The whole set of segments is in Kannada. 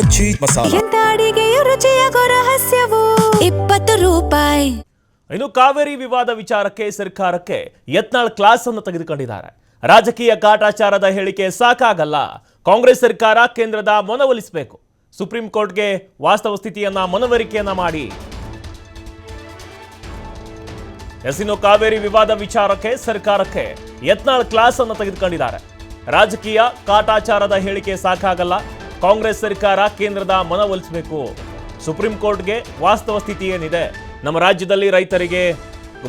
ಮಜ್ಜಿ ಮಸಾಲ. ಎಂತ ಅಡಿಗೆಯ ರುಚಿಯಾಗೋ ರಹಸ್ಯವು 20 ರೂಪಾಯಿ. ಇನ್ನು ಕಾವೇರಿ ವಿವಾದ ವಿಚಾರಕ್ಕೆ ಸರ್ಕಾರಕ್ಕೆ ಯತ್ನಾಳ್ ಕ್ಲಾಸ್ ಅನ್ನು ತೆಗೆದುಕೊಂಡಿದ್ದಾರೆ. ರಾಜಕೀಯ ಕಾಟಾಚಾರದ ಹೇಳಿಕೆ ಸಾಕಾಗಲ್ಲ. ಕಾಂಗ್ರೆಸ್ ಸರ್ಕಾರ ಕೇಂದ್ರದ ಮನವೊಲಿಸಬೇಕು. ಸುಪ್ರೀಂ ಕೋರ್ಟ್ಗೆ ವಾಸ್ತವ ಸ್ಥಿತಿಯನ್ನ ಮನವರಿಕೆಯನ್ನ ಮಾಡಿ. ಇನ್ನು ಕಾವೇರಿ ವಿವಾದ ವಿಚಾರಕ್ಕೆ ಸರ್ಕಾರಕ್ಕೆ ಯತ್ನಾಳ್ ಕ್ಲಾಸ್ ಅನ್ನು ತೆಗೆದುಕೊಂಡಿದ್ದಾರೆ. ರಾಜಕೀಯ ಕಾಟಾಚಾರದ ಹೇಳಿಕೆ ಸಾಕಾಗಲ್ಲ. ಕಾಂಗ್ರೆಸ್ ಸರ್ಕಾರ ಕೇಂದ್ರದ ಮನವೊಲಿಸಬೇಕು. ಸುಪ್ರೀಂ ಕೋರ್ಟ್ಗೆ ವಾಸ್ತವ ಸ್ಥಿತಿ ಏನಿದೆ, ನಮ್ಮ ರಾಜ್ಯದಲ್ಲಿ ರೈತರಿಗೆ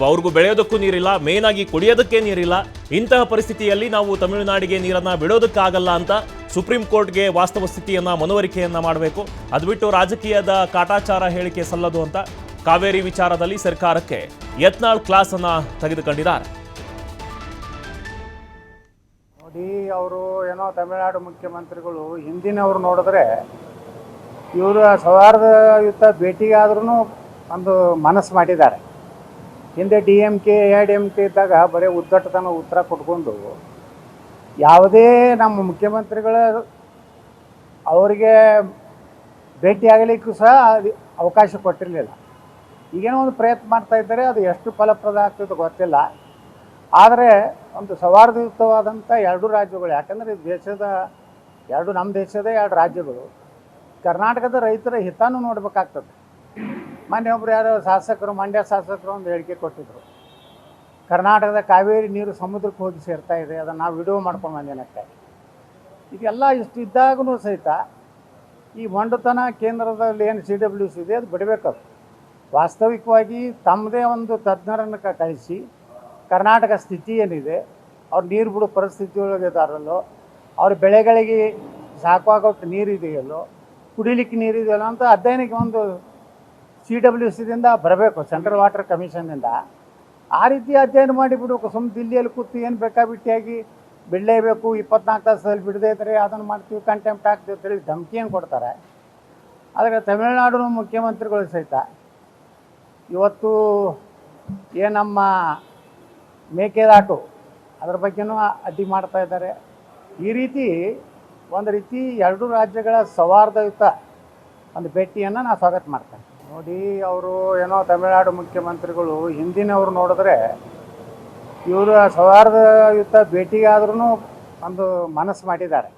ಅವ್ರಿಗೂ ಬೆಳೆಯೋದಕ್ಕೂ ನೀರಿಲ್ಲ, ಮೇನ್ ಆಗಿ ಕುಡಿಯೋದಕ್ಕೆ ನೀರಿಲ್ಲ. ಇಂತಹ ಪರಿಸ್ಥಿತಿಯಲ್ಲಿ ನಾವು ತಮಿಳುನಾಡಿಗೆ ನೀರನ್ನ ಬಿಡೋದಕ್ಕಾಗಲ್ಲ ಅಂತ ಸುಪ್ರೀಂ ಕೋರ್ಟ್ಗೆ ವಾಸ್ತವ ಸ್ಥಿತಿಯನ್ನ ಮನವರಿಕೆಯನ್ನ ಮಾಡಬೇಕು. ಅದು ಬಿಟ್ಟು ರಾಜಕೀಯದ ಕಾಟಾಚಾರ ಹೇಳಿಕೆ ಸಲ್ಲದು ಅಂತ ಕಾವೇರಿ ವಿಚಾರದಲ್ಲಿ ಸರ್ಕಾರಕ್ಕೆ ಯತ್ನಾಳ್ ಕ್ಲಾಸ್ ಅನ್ನ ತೆಗೆದುಕೊಂಡಿದ್ದಾರೆ. ನೋಡಿ, ಅವರು ಏನೋ ತಮಿಳುನಾಡು ಮುಖ್ಯಮಂತ್ರಿಗಳು ಹಿಂದಿನವ್ರು ನೋಡಿದ್ರೆ ಇವರು ಸೌಹಾರ್ದಯುತ ಭೇಟಿಗಾದ್ರೂ ಒಂದು ಮನಸ್ಸು ಮಾಡಿದ್ದಾರೆ. ಹಿಂದೆ DMK AIADMK ಇದ್ದಾಗ ಬರೀ ಉದ್ದಟತನ ಉತ್ತರ ಕೊಟ್ಕೊಂಡು ಯಾವುದೇ ನಮ್ಮ ಮುಖ್ಯಮಂತ್ರಿಗಳ ಅವರಿಗೆ ಭೇಟಿಯಾಗಲಿಕ್ಕೂ ಸಹ ಅವಕಾಶ ಕೊಟ್ಟಿರಲಿಲ್ಲ. ಈಗೇನೋ ಒಂದು ಪ್ರಯತ್ನ ಮಾಡ್ತಾ ಇದ್ದಾರೆ, ಅದು ಎಷ್ಟು ಫಲಪ್ರದ ಆಗ್ತದೆ ಗೊತ್ತಿಲ್ಲ. ಆದರೆ ಒಂದು ಸೌಹಾರ್ದಯುತವಾದಂಥ ಎರಡು ರಾಜ್ಯಗಳು, ಯಾಕಂದರೆ ನಮ್ಮ ದೇಶದ ಎರಡು ರಾಜ್ಯಗಳು, ಕರ್ನಾಟಕದ ರೈತರ ಹಿತಾನು ನೋಡಬೇಕಾಗ್ತದೆ. ಮೊನ್ನೆ ಒಬ್ಬರು ಯಾರೋ ಶಾಸಕರು, ಮಂಡ್ಯ ಶಾಸಕರು ಒಂದು ಹೇಳಿಕೆ ಕೊಟ್ಟಿದ್ದರು, ಕರ್ನಾಟಕದ ಕಾವೇರಿ ನೀರು ಸಮುದ್ರಕ್ಕೆ ಹೋಗಿ ಸೇರ್ತಾ ಇದೆ, ಅದನ್ನು ನಾವು ವಿಡಿಯೋ ಮಾಡ್ಕೊಂಡು ಬಂದೇನಕ್ಕೆ. ಇದೆಲ್ಲ ಇಷ್ಟು ಇದ್ದಾಗೂ ಸಹಿತ ಈ ಮೊಂಡುತನ ಕೇಂದ್ರದಲ್ಲಿ ಏನು CWC ಇದೆ ಅದು ಬಿಡಬೇಕದು. ವಾಸ್ತವಿಕವಾಗಿ ತಮ್ಮದೇ ಒಂದು ತಜ್ಞರನ್ನು ಕಳಿಸಿ ಕರ್ನಾಟಕ ಸ್ಥಿತಿ ಏನಿದೆ, ಅವ್ರು ನೀರು ಬಿಡೋ ಪರಿಸ್ಥಿತಿ ಒಳಗೆ ಇದ್ದಾರಲ್ಲೋ, ಅವ್ರ ಬೆಳೆಗಳಿಗೆ ಸಾಕಾಗೋಷ್ಟು ನೀರಿದೆಯಲ್ಲೋ, ಕುಡಿಲಿಕ್ಕೆ ನೀರಿದೆಯಲ್ಲೋ ಅಂತ ಅಧ್ಯಯನಕ್ಕೆ ಒಂದು CWCದಿಂದ ಬರಬೇಕು, ಸೆಂಟ್ರಲ್ ವಾಟರ್ ಕಮಿಷನ್ನಿಂದ. ಆ ರೀತಿ ಅಧ್ಯಯನ ಮಾಡಿಬಿಡಬೇಕು. ಸುಮ್ಮನೆ ದಿಲ್ಲಿಯಲ್ಲಿ ಕೂತು ಏನು ಬೇಕಾಬಿಟ್ಟಿಯಾಗಿ ಬಿಡಲೇಬೇಕು, 24 ತಾಸಲ್ಲಿ ಬಿಡದೇ ಇದ್ದರೆ ಅದನ್ನು ಮಾಡ್ತೀವಿ, ಕಂಟೆಂಪ್ಟ್ ಆಗ್ತೀವಿ ಅಂತೇಳಿ ಧಮಕಿಯನ್ನು ಕೊಡ್ತಾರೆ. ಆದರೆ ತಮಿಳುನಾಡು ಮುಖ್ಯಮಂತ್ರಿಗಳು ಸಹಿತ ಇವತ್ತು ಏನು ನಮ್ಮ ಮೇಕೆದಾಟು ಅದರ ಬಗ್ಗೆನೂ ಅಡ್ಡಿ ಮಾಡ್ತಾ ಇದ್ದಾರೆ. ಈ ರೀತಿ ಒಂದು ರೀತಿ ಎರಡು ರಾಜ್ಯಗಳ ಸೌಹಾರ್ದಯುತ ಒಂದು ಭೇಟಿಯನ್ನು ನಾನು ಸ್ವಾಗತ ಮಾಡ್ತೇನೆ. ನೋಡಿ, ಅವರು ಏನೋ ತಮಿಳುನಾಡು ಮುಖ್ಯಮಂತ್ರಿಗಳು ಹಿಂದಿನವ್ರು ನೋಡಿದ್ರೆ ಇವರು ಸೌಹಾರ್ದಯುತ ಭೇಟಿಗಾದ್ರೂ ಒಂದು ಮನಸ್ಸು ಮಾಡಿದ್ದಾರೆ.